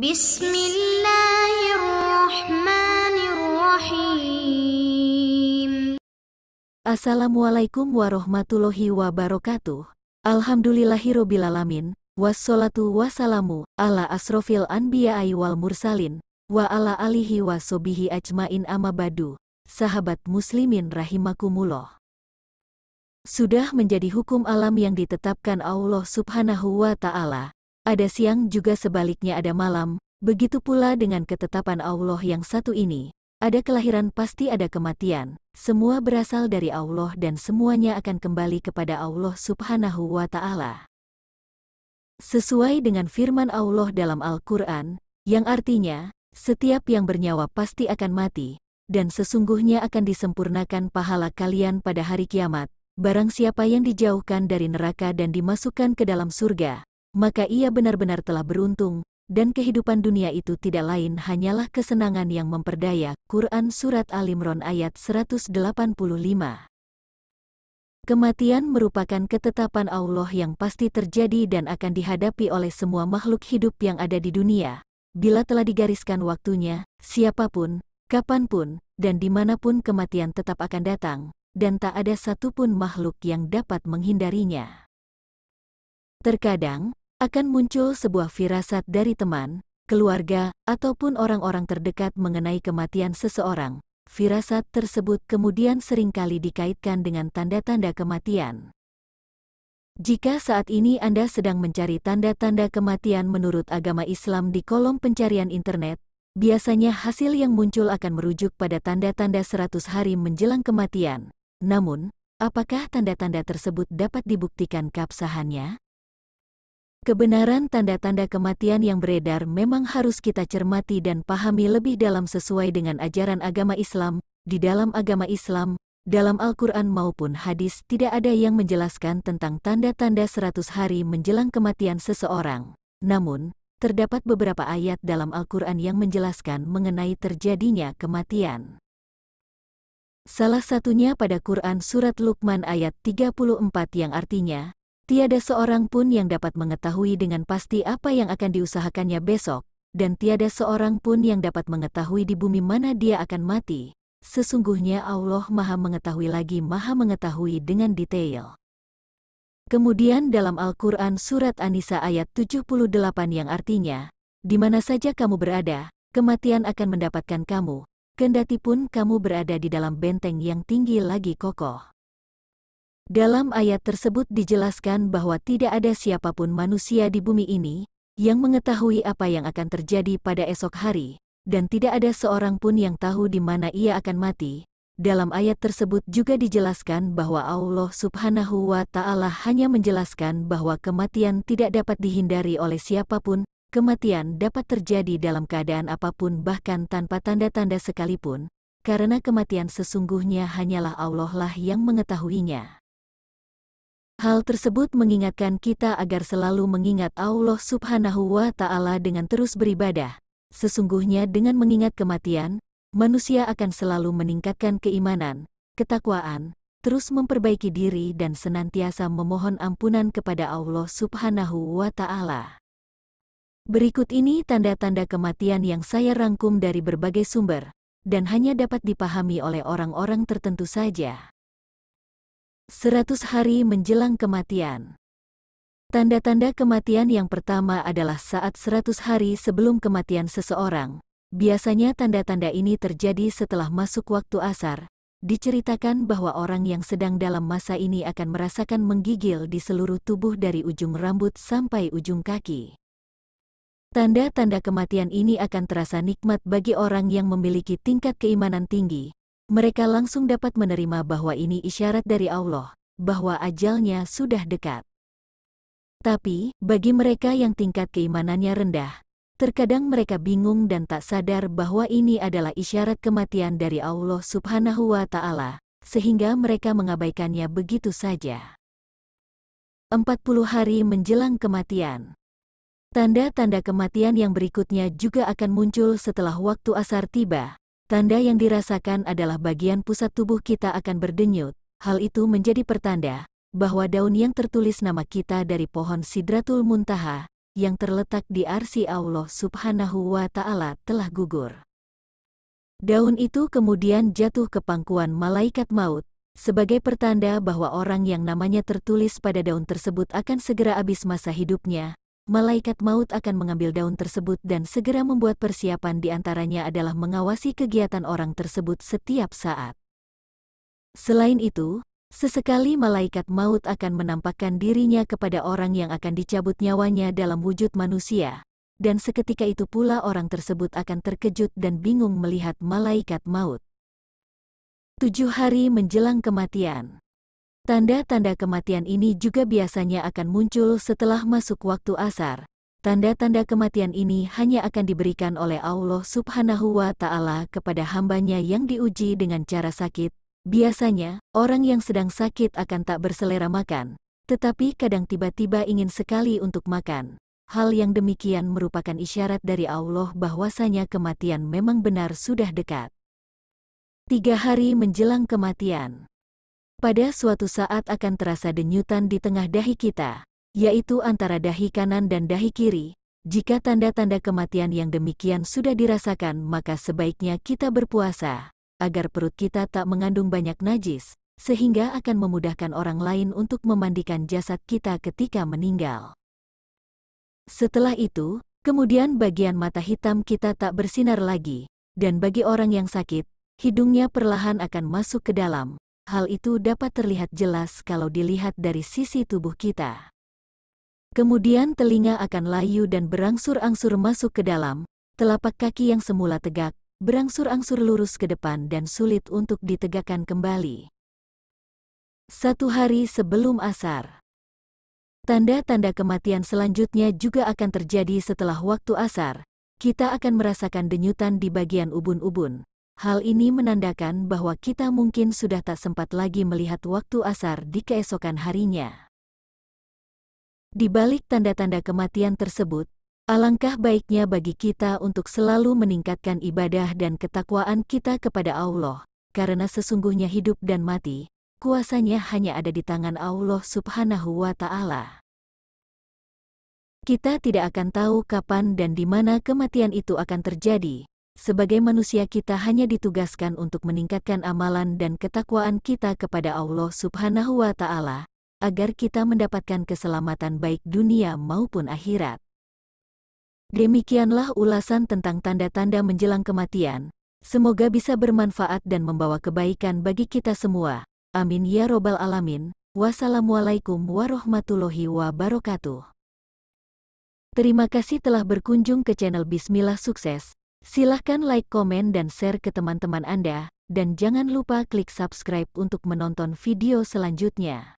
Bismillahirrahmanirrahim. Assalamualaikum warahmatullahi wabarakatuh. Alhamdulillahirobbilalamin. Wassalatu wassalamu ala asrofil anbiya'i wal mursalin wa ala alihi wa sobihi ajmain amma badu. Sahabat muslimin rahimakumullah. Sudah menjadi hukum alam yang ditetapkan Allah subhanahu wa ta'ala. Ada siang juga sebaliknya ada malam. Begitu pula dengan ketetapan Allah yang satu ini. Ada kelahiran pasti ada kematian. Semua berasal dari Allah dan semuanya akan kembali kepada Allah subhanahu wa ta'ala. Sesuai dengan firman Allah dalam Al-Quran, yang artinya, setiap yang bernyawa pasti akan mati, dan sesungguhnya akan disempurnakan pahala kalian pada hari kiamat. Barang siapa yang dijauhkan dari neraka dan dimasukkan ke dalam surga, maka ia benar-benar telah beruntung, dan kehidupan dunia itu tidak lain hanyalah kesenangan yang memperdaya. Quran Surat Al-Imran ayat 185. Kematian merupakan ketetapan Allah yang pasti terjadi dan akan dihadapi oleh semua makhluk hidup yang ada di dunia. Bila telah digariskan waktunya, siapapun, kapanpun, dan dimanapun kematian tetap akan datang, dan tak ada satupun makhluk yang dapat menghindarinya. Terkadang, akan muncul sebuah firasat dari teman, keluarga, ataupun orang-orang terdekat mengenai kematian seseorang. Firasat tersebut kemudian seringkali dikaitkan dengan tanda-tanda kematian. Jika saat ini Anda sedang mencari tanda-tanda kematian menurut agama Islam di kolom pencarian internet, biasanya hasil yang muncul akan merujuk pada tanda-tanda 100 hari menjelang kematian. Namun, apakah tanda-tanda tersebut dapat dibuktikan keabsahannya? Kebenaran tanda-tanda kematian yang beredar memang harus kita cermati dan pahami lebih dalam sesuai dengan ajaran agama Islam. Di dalam agama Islam, dalam Al-Quran maupun hadis tidak ada yang menjelaskan tentang tanda-tanda 100 hari menjelang kematian seseorang. Namun, terdapat beberapa ayat dalam Al-Quran yang menjelaskan mengenai terjadinya kematian. Salah satunya pada Quran Surat Luqman ayat 34 yang artinya, tiada seorang pun yang dapat mengetahui dengan pasti apa yang akan diusahakannya besok, dan tiada seorang pun yang dapat mengetahui di bumi mana dia akan mati. Sesungguhnya Allah Maha Mengetahui lagi Maha Mengetahui dengan detail. Kemudian dalam Al-Quran Surat An-Nisa ayat 78 yang artinya, di mana saja kamu berada, kematian akan mendapatkan kamu, kendati pun kamu berada di dalam benteng yang tinggi lagi kokoh. Dalam ayat tersebut dijelaskan bahwa tidak ada siapapun manusia di bumi ini yang mengetahui apa yang akan terjadi pada esok hari, dan tidak ada seorang pun yang tahu di mana ia akan mati. Dalam ayat tersebut juga dijelaskan bahwa Allah subhanahu wa ta'ala hanya menjelaskan bahwa kematian tidak dapat dihindari oleh siapapun. Kematian dapat terjadi dalam keadaan apapun bahkan tanpa tanda-tanda sekalipun, karena kematian sesungguhnya hanyalah Allah lah yang mengetahuinya. Hal tersebut mengingatkan kita agar selalu mengingat Allah subhanahu wa ta'ala dengan terus beribadah. Sesungguhnya dengan mengingat kematian, manusia akan selalu meningkatkan keimanan, ketakwaan, terus memperbaiki diri dan senantiasa memohon ampunan kepada Allah subhanahu wa ta'ala. Berikut ini tanda-tanda kematian yang saya rangkum dari berbagai sumber, dan hanya dapat dipahami oleh orang-orang tertentu saja. 100 hari menjelang kematian. Tanda-tanda kematian yang pertama adalah saat 100 hari sebelum kematian seseorang. Biasanya tanda-tanda ini terjadi setelah masuk waktu asar. Diceritakan bahwa orang yang sedang dalam masa ini akan merasakan menggigil di seluruh tubuh dari ujung rambut sampai ujung kaki. Tanda-tanda kematian ini akan terasa nikmat bagi orang yang memiliki tingkat keimanan tinggi. Mereka langsung dapat menerima bahwa ini isyarat dari Allah, bahwa ajalnya sudah dekat. Tapi, bagi mereka yang tingkat keimanannya rendah, terkadang mereka bingung dan tak sadar bahwa ini adalah isyarat kematian dari Allah subhanahu wa ta'ala, sehingga mereka mengabaikannya begitu saja. 40 hari menjelang kematian. Tanda-tanda kematian yang berikutnya juga akan muncul setelah waktu asar tiba. Tanda yang dirasakan adalah bagian pusat tubuh kita akan berdenyut. Hal itu menjadi pertanda bahwa daun yang tertulis nama kita dari pohon Sidratul Muntaha yang terletak di arsy Allah Subhanahu wa Ta'ala telah gugur. Daun itu kemudian jatuh ke pangkuan malaikat maut, sebagai pertanda bahwa orang yang namanya tertulis pada daun tersebut akan segera habis masa hidupnya. Malaikat maut akan mengambil daun tersebut dan segera membuat persiapan, di antaranya adalah mengawasi kegiatan orang tersebut setiap saat. Selain itu, sesekali malaikat maut akan menampakkan dirinya kepada orang yang akan dicabut nyawanya dalam wujud manusia, dan seketika itu pula orang tersebut akan terkejut dan bingung melihat malaikat maut. 7 hari menjelang kematian. Tanda-tanda kematian ini juga biasanya akan muncul setelah masuk waktu asar. Tanda-tanda kematian ini hanya akan diberikan oleh Allah Subhanahu wa Ta'ala kepada hambanya yang diuji dengan cara sakit. Biasanya, orang yang sedang sakit akan tak berselera makan, tetapi kadang tiba-tiba ingin sekali untuk makan. Hal yang demikian merupakan isyarat dari Allah bahwasanya kematian memang benar sudah dekat. 3 hari menjelang kematian. Pada suatu saat akan terasa denyutan di tengah dahi kita, yaitu antara dahi kanan dan dahi kiri. Jika tanda-tanda kematian yang demikian sudah dirasakan, maka sebaiknya kita berpuasa, agar perut kita tak mengandung banyak najis, sehingga akan memudahkan orang lain untuk memandikan jasad kita ketika meninggal. Setelah itu, kemudian bagian mata hitam kita tak bersinar lagi, dan bagi orang yang sakit, hidungnya perlahan akan masuk ke dalam. Hal itu dapat terlihat jelas kalau dilihat dari sisi tubuh kita. Kemudian telinga akan layu dan berangsur-angsur masuk ke dalam. Telapak kaki yang semula tegak, berangsur-angsur lurus ke depan dan sulit untuk ditegakkan kembali. 1 hari sebelum asar. Tanda-tanda kematian selanjutnya juga akan terjadi setelah waktu asar. Kita akan merasakan denyutan di bagian ubun-ubun. Hal ini menandakan bahwa kita mungkin sudah tak sempat lagi melihat waktu asar di keesokan harinya. Di balik tanda-tanda kematian tersebut, alangkah baiknya bagi kita untuk selalu meningkatkan ibadah dan ketakwaan kita kepada Allah, karena sesungguhnya hidup dan mati, kuasanya hanya ada di tangan Allah Subhanahu wa Ta'ala. Kita tidak akan tahu kapan dan di mana kematian itu akan terjadi. Sebagai manusia kita hanya ditugaskan untuk meningkatkan amalan dan ketakwaan kita kepada Allah Subhanahu wa Ta'ala, agar kita mendapatkan keselamatan baik dunia maupun akhirat. Demikianlah ulasan tentang tanda-tanda menjelang kematian. Semoga bisa bermanfaat dan membawa kebaikan bagi kita semua. Amin ya robbal alamin. Wassalamualaikum warahmatullahi wabarakatuh. Terima kasih telah berkunjung ke channel Bismillah Sukses. Silahkan like, komen, dan share ke teman-teman Anda, dan jangan lupa klik subscribe untuk menonton video selanjutnya.